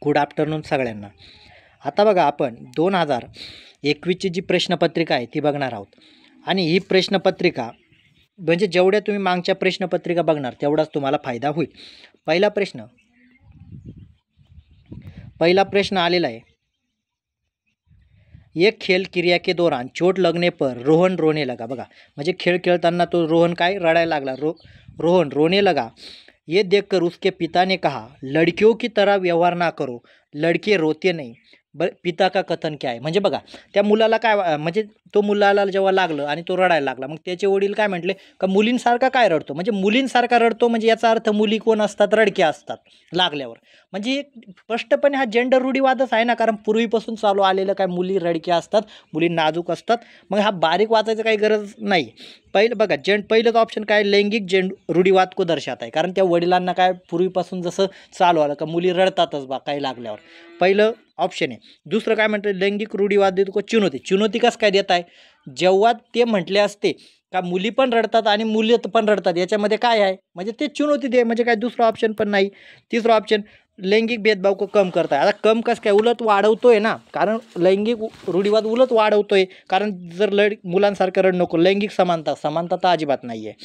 Good afternoon सगळ्यांना. आता बघा आपण 2021ची जी प्रश्नपत्रिका आहे ती बघणार आहोत. आणि ही प्रश्नपत्रिका म्हणजे जेवढ्या तुम्ही मागच्या प्रश्नपत्रिका बघणार तेवढाच तुम्हाला फायदा होईल. पहिला प्रश्न आलेला आहे, एक खेल क्रिया के दौरान चोट लगने पर रोहन रोने लगा. बघा म्हणजे खेळ खेळताना तो रोहन काय रडायला लागला, रोहन रोने लगा. ये देखकर उसके पिता ने कहा, लड़कियों की तरह व्यवहार ना करो, लड़के रोते नहीं. पिता का कथन क्या आहे. म्हणजे बघा त्या मुलाला काय म्हणजे तो मुलाला जेव्हा लागलं आणि तो रडायला लागला, मग त्याचे वडील काय म्हटले का मुलींसारखा काय रडतो, म्हणजे मुलींसारखा रडतो म्हणजे याचा अर्थ मुली कोण असतात, रडक्या असतात लागल्यावर. म्हणजे स्पष्टपणे हा जेंडर रूढीवादच आहे ना, कारण पूर्वीपासून चालू आलेलं काय मुली रडक्या असतात, मुली नाजूक असतात. मग हा बारीक वाचायचं काही गरज नाही. बघा पहिलंच ऑप्शन काय, लैंगिक रूढीवाद को दर्शात आहे, कारण त्या वडिलांना काय पूर्वीपासून जसं चालू आलं का मुली रडतातच बा काही लागल्यावर, पहिलं ऑप्शन आहे. दुसरं काय म्हणतं, लैंगिक रूढीवाद को चुनौती कसं काय देत आहे, जेव्हा ते म्हटले असते का मुली पण रडतात आणि मुली पण रडतात, याच्यामध्ये काय आहे म्हणजे ते चुनौती दे, म्हणजे काय दुसरं ऑप्शन पण नाही. तिसरं ऑप्शन, लैंगिक भेदभाव को कम करता है. आता कम कसं काय, उलट वाढवतोय ना, कारण लैंगिक रूढीवाद उलट वाढवतोय, कारण जर मुलांसारखं रड नको, लैंगिक समानता तर अजिबात नाही आहे.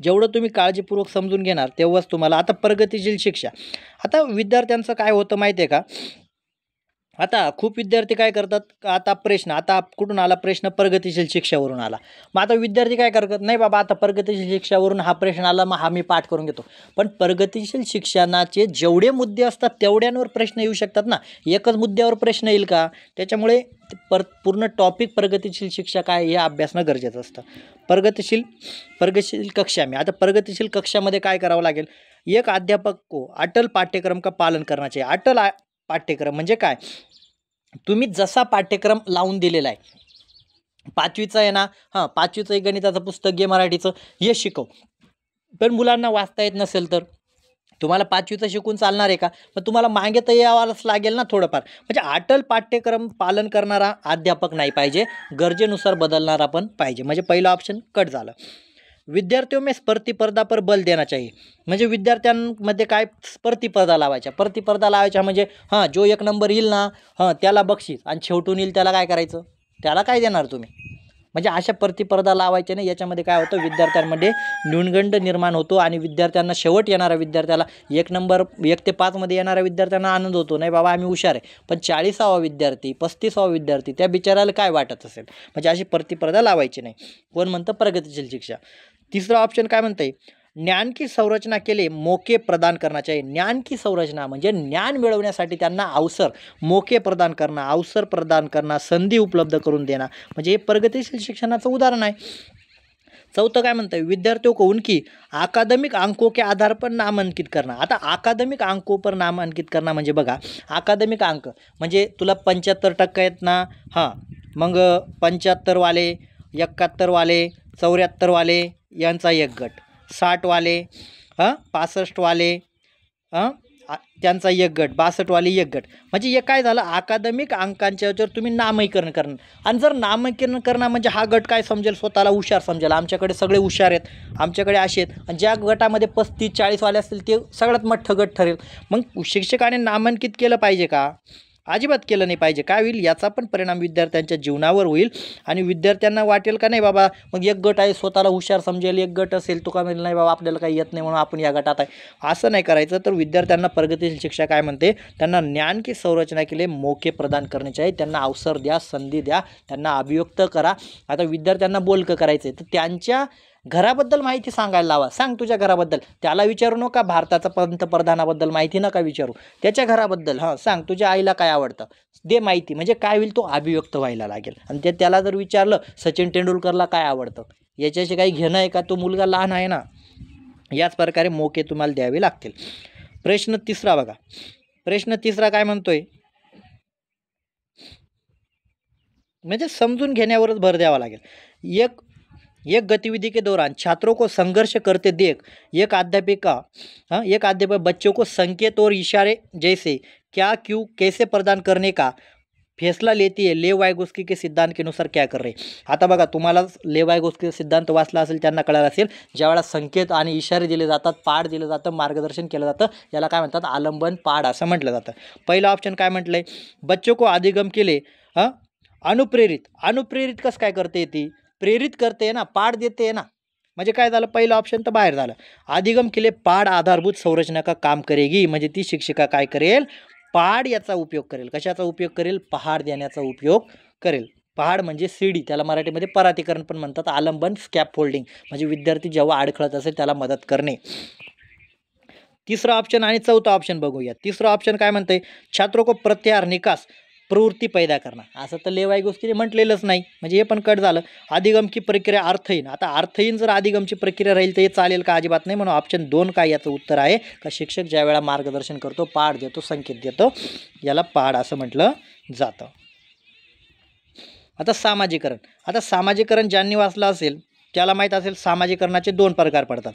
जेवढं तुम्ही काळजीपूर्वक समजून घेणार तेव्हाच तुम्हाला. आता प्रगतिशील शिक्षा, आता विद्यार्थ्यांचं काय होतं माहिती आहे का, आता खूप विद्यार्थी काय करतात, आता कुठून आला प्रश्न, प्रगतिशील शिक्षावरून आला. मग आता विद्यार्थी काय करतात, नाही बाबा आता प्रगतिशील शिक्षावरून हा प्रश्न आला, मग हा मी पाठ करून घेतो. पण प्रगतिशील शिक्षणाचे जेवढे मुद्दे असतात तेवढ्यांवर प्रश्न येऊ शकतात ना, एकच मुद्द्यावर प्रश्न येईल का, त्याच्यामुळे पूर्ण टॉपिक प्रगतिशील शिक्षा काय हे अभ्यासणं गरजेचं असतं. प्रगतिशील कक्षा में, आता प्रगतिशील कक्षामध्ये काय करावं लागेल, एक अध्यापक को अटल पाठ्यक्रम का पालन करना चाहिए. अटल पाठ्यक्रम म्हणजे काय, तुम्ही जसा पाठ्यक्रम लावून दिलेला आहे, 5वीचा आहे ना, पाचवीचं एक गणिताचं पुस्तक घे, मराठीचं, हे शिकव. पण मुलांना वाचता येत नसेल तर तुम्हाला 5वीचं शिकून चालणार आहे का, मग तुम्हाला मागे तर यावंच लागेल ना थोडंफार. म्हणजे अटल पाठ्यक्रम पालन करणारा अध्यापक नाही पाहिजे, गरजेनुसार बदलणारा पण पाहिजे. म्हणजे पहिलं ऑप्शन कट झालं. विद्यार्थियों में स्पर्धा पर बल देना चाहिए, म्हणजे विद्यार्थ्यांमध्ये काय स्पर्धा लावायच्या म्हणजे जो एक नंबर येईल ना त्याला बक्षीस, आणि शेवटून येईल त्याला काय करायचं, त्याला काय देणार तुम्ही. म्हणजे अशा स्पर्धा लावायच्या नाही. याच्यामध्ये काय होतं, विद्यार्थ्यांमध्ये न्यूनगंड निर्माण होतो आणि विद्यार्थ्यांना शेवट येणाऱ्या विद्यार्थ्याला 1 ते 5 मध्ये येणाऱ्या विद्यार्थ्यांना आनंद होतो, नाही बाबा आम्ही हुशार आहे. पण 40वा विद्यार्थी 35वा विद्यार्थी त्या बिचाराला काय वाटत असेल. म्हणजे अशी स्पर्धा लावायची नाही. कोण म्हणतं, प्रगतिशील शिक्षा. तिसरा ऑप्शन काय म्हणतंय, ज्ञान की संरचना के लिए मौके प्रदान करना चाहिए. ज्ञान की संरचना म्हणजे ज्ञान मिळवण्यासाठी त्यांना मौके प्रदान करणं, संधी उपलब्ध करून देणं, म्हणजे हे प्रगतिशील शिक्षणाचं उदाहरण आहे. चौथं काय म्हणतं, विद्यार्थियों को उनकी अकादमिक अंकों के आधार पर नामांकित करना. आता अकादमिक अंकों पर नामांकित करणं म्हणजे बघा, अकादमिक अंक म्हणजे तुला 75% आहेत ना, मग 75 वाले, 71 वाले, 74 वाले यांचा एक गट, 60 वाले, 65 वाले त्यांचा एक गट, 62 वाले एक गट. म्हणजे हे काय झालं, अकादमिक अंकांच्या याच्यावर तुम्ही नामांकन करणं. आणि जर नामांकन करणं म्हणजे हा गट काय समजेल, स्वतःला हुशार समजेल, आमच्याकडे सगळे हुशार आहेत, आमच्याकडे असे आहेत, आणि ज्या गटामध्ये 35-40 वाले असतील ते सगळ्यात मोठं गट ठरेल. मग शिक्षकाने नामांकित केलं पाहिजे का, अजिबात केलं नाही पाहिजे. काय होईल, याचा पण परिणाम विद्यार्थ्यांच्या जीवनावर होईल. आणि विद्यार्थ्यांना वाटेल का नाही बाबा, मग एक गट आहे स्वतःला हुशार समजेल, एक गट असेल तो का म्हणेल नाही बाबा आपल्याला काही येत नाही म्हणून आपण या गटात आहे. असं नाही करायचं. तर विद्यार्थ्यांना प्रगतिशील शिक्षा काय म्हणते, त्यांना ज्ञान की संरचना केले मौके प्रदान करण्याचे आहे, त्यांना अवसर द्या, संधी द्या, त्यांना अभिव्यक्त करा. आता विद्यार्थ्यांना बोलकं करायचं आहे तर त्यांच्या घराबद्दल माहिती सांगायला लावा. सांग तुझ्या घराबद्दल, त्याला विचारू नका भारताचा पंतप्रधानाबद्दल माहिती नका विचारू, त्याच्या घराबद्दल सांग, तुझ्या आईला काय आवडतं दे माहिती. म्हणजे काय होईल, तो अभिव्यक्त व्हायला लागेल. आणि त्याला जर विचारलं सचिन तेंडुलकरला काय आवडतं, याच्याशी काही घेणं आहे का, तो मुलगा लहान आहे ना. याच प्रकारे मौके तुम्हाला द्यावे लागतील. प्रश्न तिसरा बघा, प्रश्न तिसरा काय म्हणतोय, म्हणजे समजून घेण्यावरच भर द्यावा लागेल. एक गतिविधि के दौरान छात्रों को संघर्ष करते देख एक अध्यापक बच्चों को संकेत और इशारे जैसे क्या, क्यों, कैसे प्रदान करने का फैसला लेती है ले वाइगोस्की के सिद्धांत के अनुसार क्या कर रहे. आता बघा, तुम्हाला ले वाइगोस्की सिद्धांत वाचला असेल त्यांना कळालं असेल, ज्यावेळेला संकेत आणि इशारे दिले जातात, पाठ दिलं जातं, मार्गदर्शन केलं जातं, याला काय म्हणतात, आलंबन पाठ असं म्हटलं जातं. पहिलं ऑप्शन काय म्हटलंय, बच्चों को अधिगम केले अनुप्रेरित. अनुप्रेरित कसं काय करते, ती प्रेरित करते ना, पाठ देते ना, म्हणजे काय झालं, पहिलं ऑप्शन तर बाहेर झालं. अधिगम केले पाठ आधारभूत संरचना का काम करेगी, म्हणजे ती शिक्षिका काय करेल, पहाड याचा उपयोग करेल. कशाचा उपयोग करेल, पहाड देण्याचा उपयोग करेल. पहाड म्हणजे सीडी, त्याला मराठीमध्ये परातीकरण पण म्हणतात. आलंबन स्कॅफोल्डिंग म्हणजे विद्यार्थी जेव्हा अडखळत असेल त्याला मदत करणे. तिसरा ऑप्शन आणि चौथा ऑप्शन बघूया. तिसरा ऑप्शन काय म्हणतंय, छात्रों को प्रत्याहार निकास प्रवृत्ती पैदा करणं. असं तर ले वाइगोस्कीने म्हटलेलंच नाही, म्हणजे हे पण कट झालं. अधिगम की प्रक्रिया अर्थहीन. आता अर्थहीन जर अधिगमची प्रक्रिया राहील तर हे चालेल का, अजिबात नाही. म्हणून ऑप्शन 2 काय याचं उत्तर आहे का, शिक्षक ज्या वेळा मार्गदर्शन करतो, पाठ देतो, संकेत देतो, याला पाठ असं म्हटलं जातं. आता सामाजिकरण. आता सामाजिकरण ज्यांनी वाचलं असेल त्याला माहीत असेल, सामाजिकरणाचे 2 प्रकार पडतात.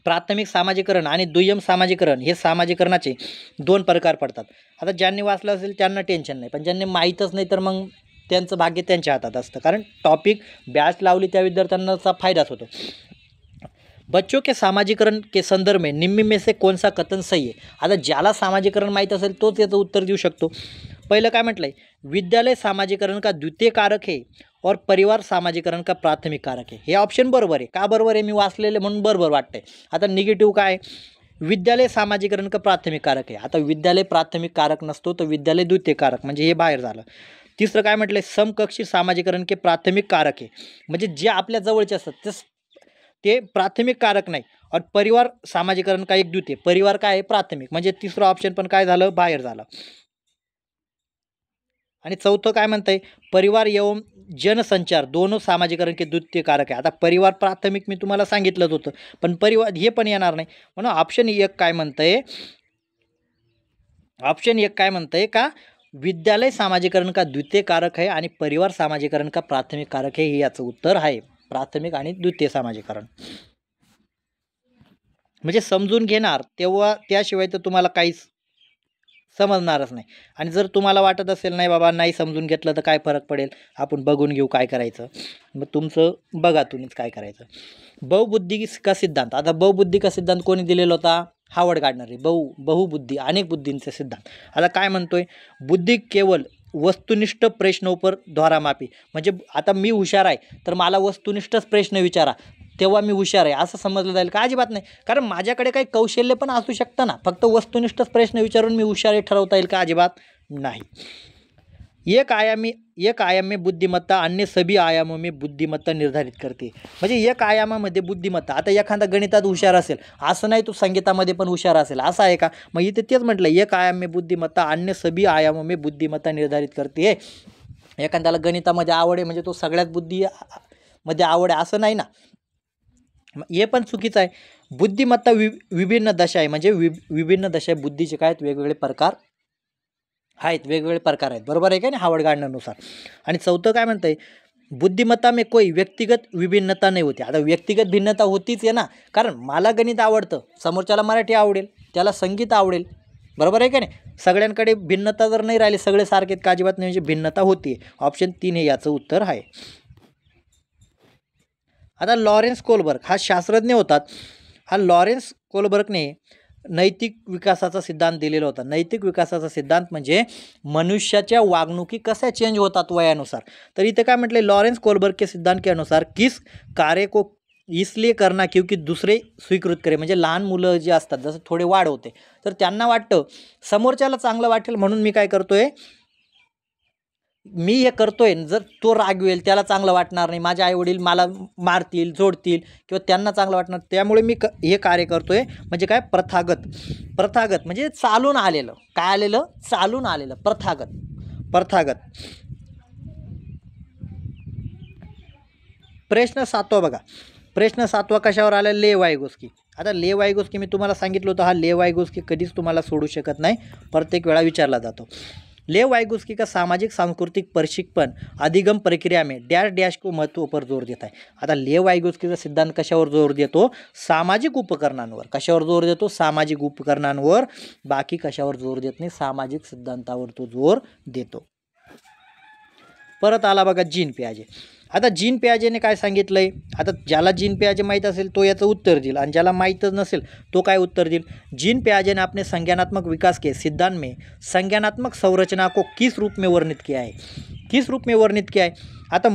प्राथमिक सामाजिकरण आणि दुय्यम सामाजिकरण हे सामाजिकरणाचे 2 प्रकार पडतात. आता ज्यांनी वाचलं असेल त्यांना टेन्शन नाही, पण ज्यांनी माहीतच नाही तर मग त्यांचं भाग्य त्यांच्या हातात असतं, कारण टॉपिक बॅच लावली त्या विद्यार्थ्यांना फायदाच होतो. बच्चों के सामाजिकरण के संदर्भ में निम्न में से कौन सा कथन सही है. आता ज्याला सामाजिकरण माहीत असेल तोच याचं उत्तर देऊ शकतो. पहिलं काय म्हटलंय, विद्यालय सामाजिकरण का द्वितीय कारक है और परिवार सामाजिकरण का प्राथमिक कारक है. हे ऑप्शन बरोबर आहे. का बरोबर आहे, मी वाचलेले म्हणून बरोबर वाटतंय. आता निगेटिव्ह काय, विद्यालय सामाजिकरण का प्राथमिक कारक आहे. आता विद्यालय प्राथमिक कारक नसतो तर विद्यालय द्वितीय कारक, म्हणजे हे बाहेर झालं. तिसरं काय म्हटलंय, समकक्षी सामाजिकरण के प्राथमिक कारक आहे, म्हणजे जे आपल्या जवळचे असतात ते प्राथमिक कारक नाही. और परिवार सामाजिकरण का एक द्वितीय, परिवार काय आहे, प्राथमिक, म्हणजे तिसरं ऑप्शन पण काय झालं, बाहेर झालं. आणि चौथं काय म्हणतंय, परिवार एवं जनसंचार दोनों सामाजिकरण के द्वितीय कारक आहे. आता परिवार प्राथमिक मी तुम्हाला सांगितलंच होतं, पण परिवार हे पण येणार नाही. म्हणून ऑप्शन 1 काय म्हणतंय, ऑप्शन 1 काय म्हणतंय का, विद्यालय सामाजिकरण का द्वितीय कारक आहे आणि परिवार सामाजिकरण का प्राथमिक कारक आहे, हे याचं उत्तर आहे. प्राथमिक आणि द्वितीय सामाजिकरण म्हणजे समजून घेणार तेव्हा, त्याशिवाय तर तुम्हाला काहीच समजणारच नाही. आणि जर तुम्हाला वाटत असेल नाही बाबा नाही समजून घेतलं तर काय फरक पडेल, आपण बघून घेऊ काय करायचं, मग तुमचं बघा तुम्हीच काय करायचं. बहुबुद्धी का सिद्धांत. आता बहुबुद्धी का सिद्धांत कोणी दिलेला होता, हावर्ड गार्डनर. बहुबुद्धी अनेक बुद्धींचे सिद्धांत. आता काय म्हणतोय, बुद्धी केवळ वस्तुनिष्ठ प्रश्नोपर द्वारा मापी, म्हणजे आता मी हुशार आहे तर मला वस्तुनिष्ठच प्रश्न विचारा तेव्हा मी हुशार आहे असं समजलं जाईल का, अजिबात नाही. कारण माझ्याकडे काही कौशल्य पण असू शकतं ना, फक्त वस्तुनिष्ठच प्रश्न विचारून मी हुशार आहे ठरवता येईल का, अजिबात नाही. एक आयाम में बुद्धिमत्ता अन्य सभी आयामों में बुद्धिमत्ता निर्धारित करते. म्हणजे एक आयामामध्ये बुद्धिमत्ता, आता एखादा गणितात हुशार असेल असं नाही तो संगीतामध्ये पण हुशार असेल असं आहे का, मग इथे तेच म्हटलं, एक आयाम में बुद्धिमत्ता अन्य सभी आयामों में बुद्धिमत्ता निर्धारित करते. एखाद्याला गणितामध्ये आवड आहे म्हणजे तो सगळ्याच बुद्धीमध्ये आवड आहे असं नाही ना, हे पण चुकीचं आहे. बुद्धिमत्ता विभिन्न दशा आहे, म्हणजे विभिन्न दशा बुद्धीचे काय आहेत, वेगवेगळे प्रकार आहेत, वेगवेगळे प्रकार आहेत, बरोबर आहे का नाही, हावर्ड गार्डनरनुसार. आणि चौथं काय म्हणतंय, बुद्धिमत्ता में कोई व्यक्तिगत विभिन्नता नाही होती. आता व्यक्तिगत भिन्नता होतीच आहे ना, कारण मला गणित आवडतं, समोरच्याला मराठी आवडेल, त्याला संगीत आवडेल, बरोबर आहे का नाही. सगळ्यांकडे भिन्नता जर नाही राहिली, सगळे सारखेत का, अजिबात नाही, म्हणजे भिन्नता होती. ऑप्शन 3 हे याचं उत्तर आहे. आता लॉरेन्स कोलबर्ग हा शास्त्रज्ञ होतात. हा लॉरेन्स कोलबर्गने नैतिक विकासाचा सिद्धांत दिलेला होता. नैतिक विकासाचा सिद्धांत म्हणजे मनुष्याच्या वागणुकी कशा चेंज होतात वयानुसार. तर इथे काय म्हटले, लॉरेन्स कोलबर्ग के सिद्धांत के अनुसार किस कार्य को इसलिए करना क्योंकि दुसरे स्वीकृत करे. म्हणजे लहान मुलं जे असतात, जसं थोडे वाढ होते तर त्यांना वाटतं समोरच्याला चांगलं वाटेल म्हणून मी काय करतोय, मी हे करतोय, जर तो रागवेल त्याला चांगलं वाटणार नाही, माझे आईवडील मला मारतील जोडतील किंवा त्यांना चांगलं वाटणार, त्यामुळे मी हे कार्य करतोय. म्हणजे काय, प्रथागत म्हणजे चालून आलेलं, काय आलेलं, चालून आलेलं, प्रथागत. प्रश्न 7 बघा, प्रश्न 7 कशावर आला, ले वाइगोस्की. आता ले वाइगोस्की मी तुम्हाला सांगितलं होतं, हा ले वाइगोस्की कधीच तुम्हाला सोडू शकत नाही, प्रत्येक वेळा विचारला जातो. लेव वाइगोत्स्की का सामाजिक सांस्कृतिक प्रशिक्षण अधिगम प्रक्रिया में डैश डैश को महत्व पर जोर देता है. आता लेव वाइगोत्स्कीचा सिद्धांत कशावर जोर देतो? सामाजिक उपकरणांवर. कशावर जोर देतो? सामाजिक उपकरणांवर. बाकी कशावर जोर देत नाही, सामाजिक सिद्धांतावर तो जोर देतो. परत आला बघा जीन पियाजे. आता जीन पियाजेने काय सांगितलंय? आता ज्याला जीन पियाजे माहीत असेल तो याचं उत्तर देईल आणि ज्याला माहीतच नसेल तो काय उत्तर देईल? जीन पियाजे ने अपने संज्ञानात्मक विकास के सिद्धांत में संज्ञानात्मक संरचना को किस रूप में वर्णित किया है? किस रूप में वर्णित किया है? आता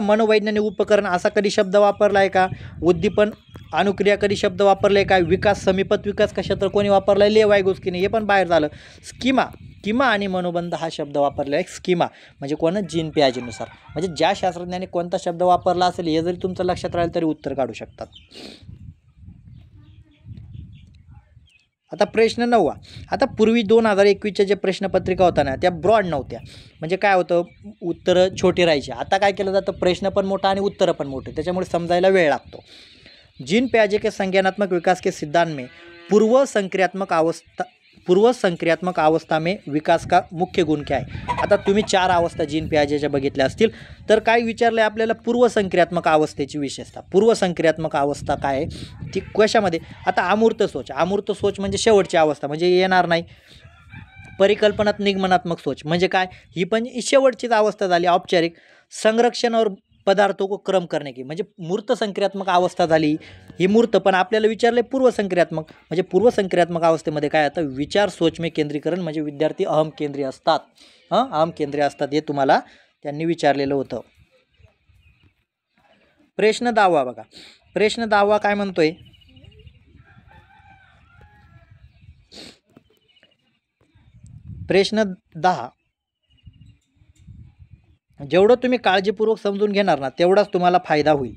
मनोवैज्ञानिक उपकरण असा कधी शब्द वापरला आहे का? उद्दीपन अनुक्रिया कधी शब्द वापरले काय? विकास समीपत विकास कशा तर कोणी वापरला आहे? लेव वाइगोत्स्कीने. हे पण बाहेर झालं. स्कीमा आणि मनोबंध हा शब्द वापरला आहे. स्कीमा म्हणजे कोण? जीन पियाजेनुसार. म्हणजे ज्या शास्त्रज्ञाने कोणता शब्द वापरला असेल हे जरी तुमचं लक्षात राहिलं तरी उत्तर काढू शकतात. आता प्रश्न 9. आता पूर्वी 2021च्या जे प्रश्नपत्रिका होता ना त्या ब्रॉड नव्हत्या. म्हणजे काय होतं? उत्तरं छोटी राहायची. आता काय केलं जातं? प्रश्न पण मोठा आणि उत्तरं पण मोठे, त्याच्यामुळे समजायला वेळ लागतो. जीन पियाजे के संज्ञानात्मक विकास के सिद्धांत में पूर्व संक्रियात्मक अवस्था में विकास का मुख्य गुण क्या है? आता तुम्ही 4 अवस्था जीन पियाजेच्या बघितल्या असतील तर काय विचारलंय आपल्याला? पूर्वसंक्रियात्मक अवस्थेची विशेषता. पूर्वसंक्रियात्मक अवस्था काय आहे ती कशामध्ये? आता अमूर्त सोच म्हणजे शेवटची अवस्था, म्हणजे येणार नाही. परिकल्पनात्मक निगमनात्मक सोच म्हणजे काय? ही पण शेवटचीच अवस्था झाली. औपचारिक संरक्षण और पदार्थों को क्रम करने की म्हणजे मूर्त संक्रियात्मक अवस्था झाली. ही मूर्त पण आपल्याला विचारले पूर्वसंक्रियात्मक. म्हणजे पूर्वसंक्रियात्मक अवस्थेमध्ये काय आता विचार सोच में केंद्रीकरण म्हणजे विद्यार्थी अहम केंद्रीय असतात. अहम केंद्रीय असतात हे तुम्हाला त्यांनी विचारलेलं होतं. प्रश्न 10 बघा. प्रश्न 10 काय म्हणतोय? प्रश्न 10 जेवढं तुम्ही काळजीपूर्वक समजून घेणार ना तेवढाच तुम्हाला फायदा होईल.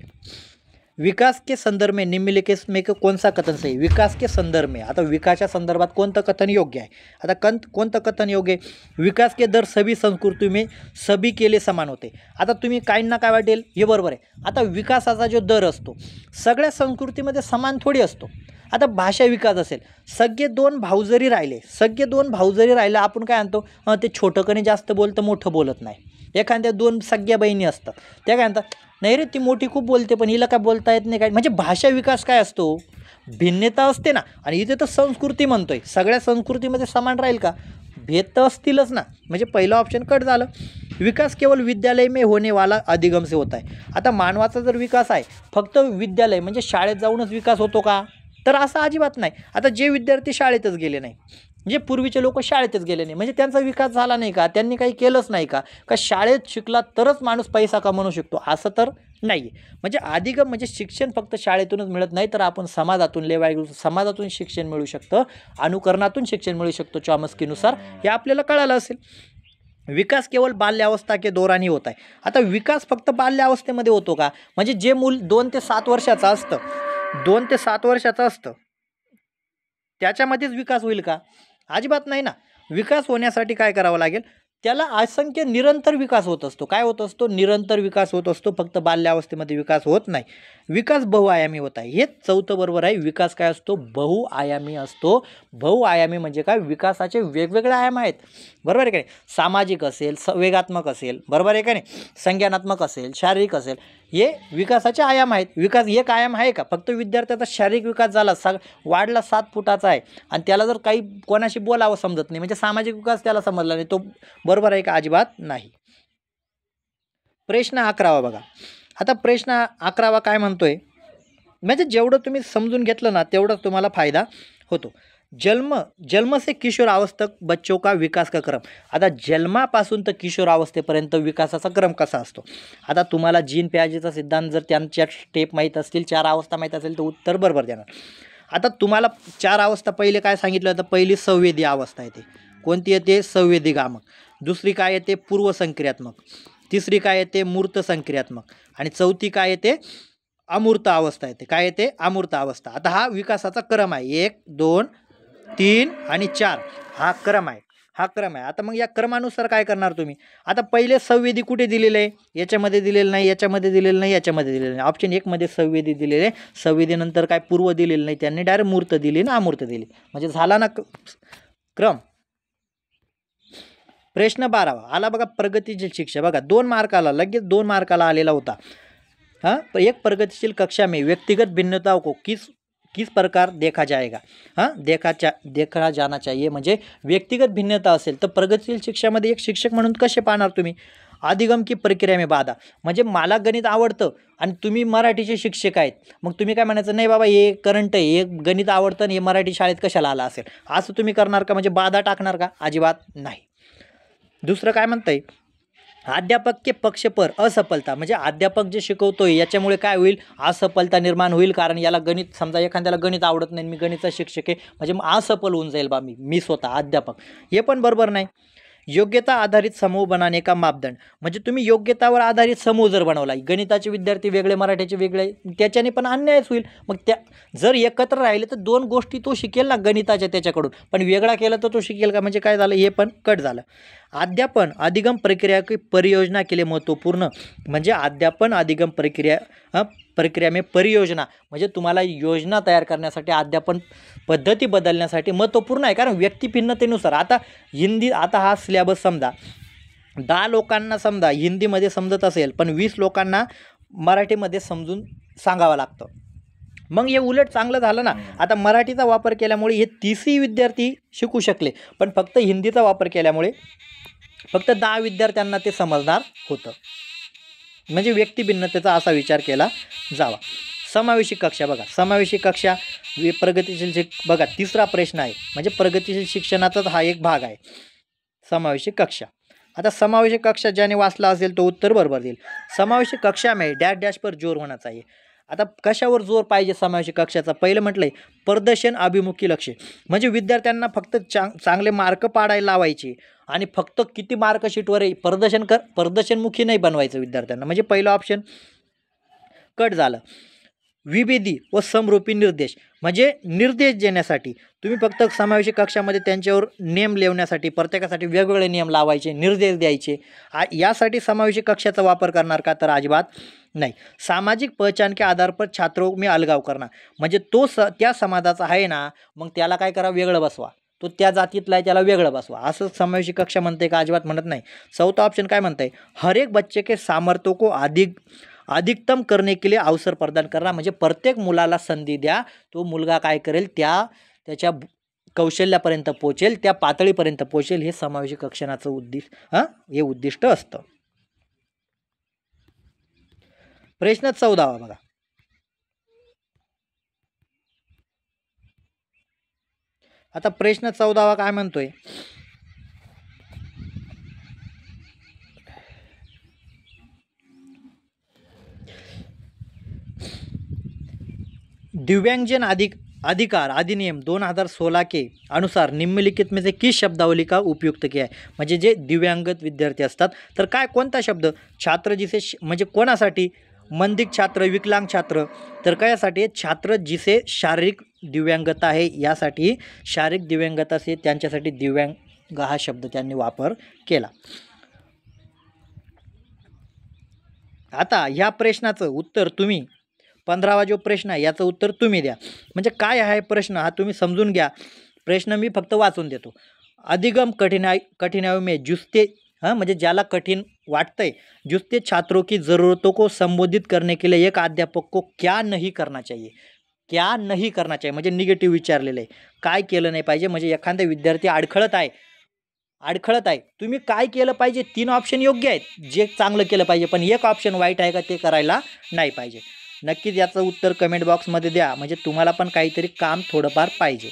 विकास के संदर्भ में निम्नलिखित में कौन सा कथन सही? विकास के संदर्भ में. आता विकासाच्या संदर्भात कोणतं कथन योग्य आहे? आता कोणतं कथन योग्य आहे? विकास के दर सभी संस्कृती में सभी के लिए समान होते. आता तुम्ही काहींना काय वाटेल हे बरोबर आहे. आता विकासाचा जो दर असतो सगळ्या संस्कृतीमध्ये समान थोडी असतो. आता भाषा विकास असेल, सगळे दोन भाऊ जरी राहिले आपण काय आणतो? ते छोटं कणी जास्त बोलतं, मोठं बोलत नाही. एखाद्या 2 सगळ्या बहिणी असतात त्या काय म्हणतात? नाही रे ती मोठी खूप बोलते पण हिला काय बोलता येत नाही काय? म्हणजे भाषा विकास काय असतो? भिन्नता असते ना. आणि इथे तर संस्कृती म्हणतोय. सगळ्या संस्कृतीमध्ये समान राहील का? भेद तर असतीलच ना. म्हणजे पहिलं ऑप्शन कट झालं. विकास केवळ विद्यालय में होने वाला अधिगम से होता है. आता मानवाचा जर विकास आहे फक्त विद्यालय म्हणजे शाळेत जाऊनच विकास होतो का? तर असं अजिबात नाही. आता जे विद्यार्थी शाळेतच गेले नाही, म्हणजे पूर्वीचे लोक शाळेतच गेले नाही म्हणजे त्यांचा विकास झाला नाही का? त्यांनी काही केलंच नाही का? का शाळेत शिकला तरच माणूस पैसा कमवू शकतो असं तर नाही. म्हणजे अधिगम म्हणजे शिक्षण फक्त शाळेतूनच मिळत नाही तर आपण समाजातून शिक्षण मिळू शकतं, अनुकरणातून शिक्षण मिळू शकतो चॉम्स्कीनुसार. हे आपल्याला कळालं असेल. विकास केवळ बाल्यावस्था के दौरान ही होत आहे. आता विकास फक्त बाल्यावस्थेमध्ये होतो का? म्हणजे जे मूल 2 ते 7 वर्षाचं असतं त्याच्यामध्येच विकास होईल का? अजिबात नाही ना. विकास होण्यासाठी काय करावं लागेल? त्याला असंख्य निरंतर विकास होत असतो. काय होत असतो? निरंतर विकास होत असतो. फक्त बाल्यावस्थेमध्ये विकास होत नाही. विकास बहुआयामी होत आहे. हे 4थं बरोबर आहे. विकास काय असतो? बहुआयामी असतो. बहुआयामी म्हणजे काय? विकासाचे वेगवेगळे आयाम आहेत. बरोबर आहे का नाही? सामाजिक असेल, संवेगात्मक असेल, बरोबर आहे का नाही? संज्ञानात्मक असेल, शारीरिक असेल, हे विकासाचे आयाम आहेत. विकास एक आयाम आहे का? फक्त विद्यार्थ्याचा शारीरिक विकास झाला, वाढला 7 फुटाचा आहे आणि त्याला जर काही कोणाशी बोलावं समजत नाही म्हणजे सामाजिक विकास त्याला समजला नाही, तो बरोबर आहे का? अजिबात नाही. प्रश्न 11 बघा. आता प्रश्न 11 काय म्हणतोय? म्हणजे जेवढं तुम्ही समजून घेतलं ना तेवढंच तुम्हाला फायदा होतो. जन्म से किशोरावस्थक बच्चों का विकास का क्रम. आता जन्मापासून तर किशोरावस्थेपर्यंत विकासाचा क्रम कसा असतो? आता तुम्हाला जीन पियाजेचा सिद्धांत जर त्यांच्या स्टेप माहीत असतील, 4 अवस्था माहीत असेल तर उत्तर बरोबर देणार. आता तुम्हाला 4 अवस्था पहिले काय सांगितलं होतं? पहिली संवेदी अवस्था येते. कोणती येते? संवेदी गामक. दुसरी काय येते? पूर्वसंक्रियात्मक. तिसरी काय येते? मूर्त संक्रियात्मक. आणि चौथी काय येते? अमूर्त अवस्था येते. काय येते? अमूर्त अवस्था. आता हा विकासाचा क्रम आहे. 1 2 3 आणि 4 हा क्रम आहे. आता मग या क्रमानुसार काय करणार तुम्ही? आता पहिले संवेदी कुठे दिलेले आहे? याच्यामध्ये दिलेलं नाही, याच्यामध्ये दिलेलं नाही, याच्यामध्ये दिलेलं नाही. ऑप्शन 1 मध्ये संवेदी दिलेले. संवेदीनंतर काय पूर्व दिलेलं नाही, त्यांनी डायरेक्ट मूर्त दिली ना अमूर्त दिली. म्हणजे झाला ना क्रम. प्रश्न 12वा आला बघा, प्रगतिशील शिक्षा. बघा 2 मार्काला, लगेच 2 मार्काला आलेला होता. एक प्रगतिशील कक्षा में व्यक्तिगत भिन्नताओं को किस प्रकार देखा जाएगा. देखा जाना चाहिए. म्हणजे व्यक्तिगत भिन्नता असेल तर प्रगतिशील शिक्षामध्ये एक शिक्षक म्हणून कसे पाहणार तुम्ही. अधिगम की प्रक्रिया में बाधा. म्हणजे मला गणित आवडतं आणि तुम्ही मराठीचे शिक्षक आहेत, मग तुम्ही काय म्हणायचं, नाही बाबा हे करंट आहे, हे गणित आवडतं आणि हे मराठी शाळेत कशाला आला असेल, असं तुम्ही करणार का. म्हणजे बाधा टाकणार का. अजिबात नाही. दुसरं काय म्हणतंय, अध्यापक के पक्ष पर असफलता. म्हणजे अध्यापक जे शिकवतोय याच्यामुळे काय होईल, असफलता निर्माण होईल. कारण याला गणित, समजा एखाद्याला गणित आवडत नाही, मी गणितचा शिक्षक आहे, म्हणजे मग असफल होऊन जाईल बा मी स्वतः अध्यापक. हे पण बरोबर नाही. योग्यता आधारित समूह बनाने का मापदंड. म्हणजे तुम्ही योग्यतावर आधारित समूह जर बनवला, गणिताचे विद्यार्थी वेगळे, मराठीचे वेगळे, त्याच्याने पण अन्यायच होईल. मग त्या जर एकत्र राहिले तर 2 गोष्टी तो शिकेल ना गणिताच्या त्याच्याकडून, पण वेगळा केला तर तो शिकेल का. म्हणजे काय झालं, हे पण कट झालं. अध्यापन अधिगम प्रक्रिया की परियोजना के लिए महत्वपूर्ण. म्हणजे अध्यापन अधिगम प्रक्रिया में परियोजना, म्हणजे तुम्हाला योजना तयार करण्यासाठी, अध्यापन पद्धती बदलण्यासाठी महत्त्वपूर्ण आहे. कारण व्यक्तिभिन्नतेनुसार आता हा सिलेबस समजा 10 लोकांना समजा हिंदीमध्ये समजत असेल, पण 20 लोकांना मराठीमध्ये समजून सांगावं लागतं. मग हे उलट चांगलं झालं ना. आता मराठीचा वापर केल्यामुळे हे 30ही विद्यार्थी शिकू शकले, पण फक्त हिंदीचा वापर केल्यामुळे फक्त 10 विद्यार्थ्यांना ते समजणार होतं. म्हणजे व्यक्तिभिन्नतेचा असा विचार केला जावा. समावेशी कक्षा. बघा समावेशी कक्षा प्रगतिशील बघा 3रा प्रश्न आहे. म्हणजे प्रगतिशील शिक्षणाचाच हा एक भाग आहे, समावेशी कक्षा. आता समावेशी कक्षा ज्याने वाचला असेल तो उत्तर बरोबर देईल. समावेशी कक्षा में डॅश डॅश पर जोर होना चाहिए. आता कशावर जोर पाहिजे समावेशी कक्षाचा. पहिलं म्हटलंय प्रदर्शन अभिमुखी लक्ष. म्हणजे विद्यार्थ्यांना फक्त चांगले मार्क पाडायला लावायचे आणि फक्त किती मार्क शीटवर आहे प्रदर्शनमुखी नाही बनवायचं विद्यार्थ्यांना. म्हणजे पहिलं ऑप्शन कट झालं. विभेदी व समरूपी निर्देश. म्हणजे निर्देश देण्यासाठी तुम्ही फक्त समावेशी कक्षामध्ये त्यांच्यावर नियम लिहिण्यासाठी प्रत्येकासाठी वेगवेगळे नियम लावायचे, निर्देश द्यायचे, यासाठी समावेशी कक्षाचा वापर करणार का. तर अजिबात नाही. सामाजिक पहचान के आधार पर छात्रों में अलगाव करणार. म्हणजे तो त्या समाजाचा आहे ना, मग त्याला काय करा, वेगळं बसवा. तो त्या जातीतला आहे त्याला वेगळं बसवा, असं समावेशी कक्षा म्हणते का. अजिबात म्हणत नाही. 4था ऑप्शन काय म्हणताय, हर एक बच्चे के सामर्थ्य को अधिकतम करने के लिए अवसर प्रदान करणार. म्हणजे प्रत्येक मुलाला संधी द्या, तो मुलगा काय करेल, त्याच्या कौशल्यापर्यंत पोहोचेल, त्या पातळीपर्यंत पोहोचेल. हे समावेशी कक्षाचं उद्दिष्ट असतं. प्रश्न 14वा बघा. आता प्रश्न 14वा काय म्हणतोय, दिव्यांगजन अधिकार अधिनियम 2016 के अनुसार निम्नलिखित में से किस शब्दावली का उपयुक्त किया है. म्हणजे जे दिव्यांगत विद्यार्थी असतात तर काय कोणता शब्द, छात्र जिसे म्हणजे कोणासाठी, मंदिक छात्र, विकलांग छात्र. तर कशासाठी, छात्र जिसे शारीरिक दिव्यांगता आहे, यासाठी शारीरिक दिव्यांगता असे त्यांच्यासाठी दिव्यांग हा शब्द त्यांनी वापर केला. आता ह्या प्रश्नाचं उत्तर तुम्ही 15वा जो प्रश्न आहे याचं उत्तर तुम्ही द्या. म्हणजे काय आहे प्रश्न हा तुम्ही समजून घ्या. प्रश्न मी फक्त वाचून देतो. अधिगम कठिनाई में जुस्ते म्हणजे ज्याला कठीण वाटतंय, जुस्ते छात्रों की ज़रूरतों को संबोधित करने के लिए एक अध्यापक को क्या नहीं करना चाहिए. क्या नहीं करना चाहिए म्हणजे निगेटिव्ह विचारलेलं आहे. काय केलं नाही पाहिजे. म्हणजे एखादा विद्यार्थी अडखळत आहे, तुम्ही काय केलं पाहिजे. 3 ऑप्शन योग्य आहेत, जे चांगलं केलं पाहिजे, पण एक ऑप्शन वाईट आहे का ते करायला नाही पाहिजे. नक्कीच याचं उत्तर कमेंट बॉक्समध्ये द्या. म्हणजे तुम्हाला पण काहीतरी काम थोडंफार पाहिजे.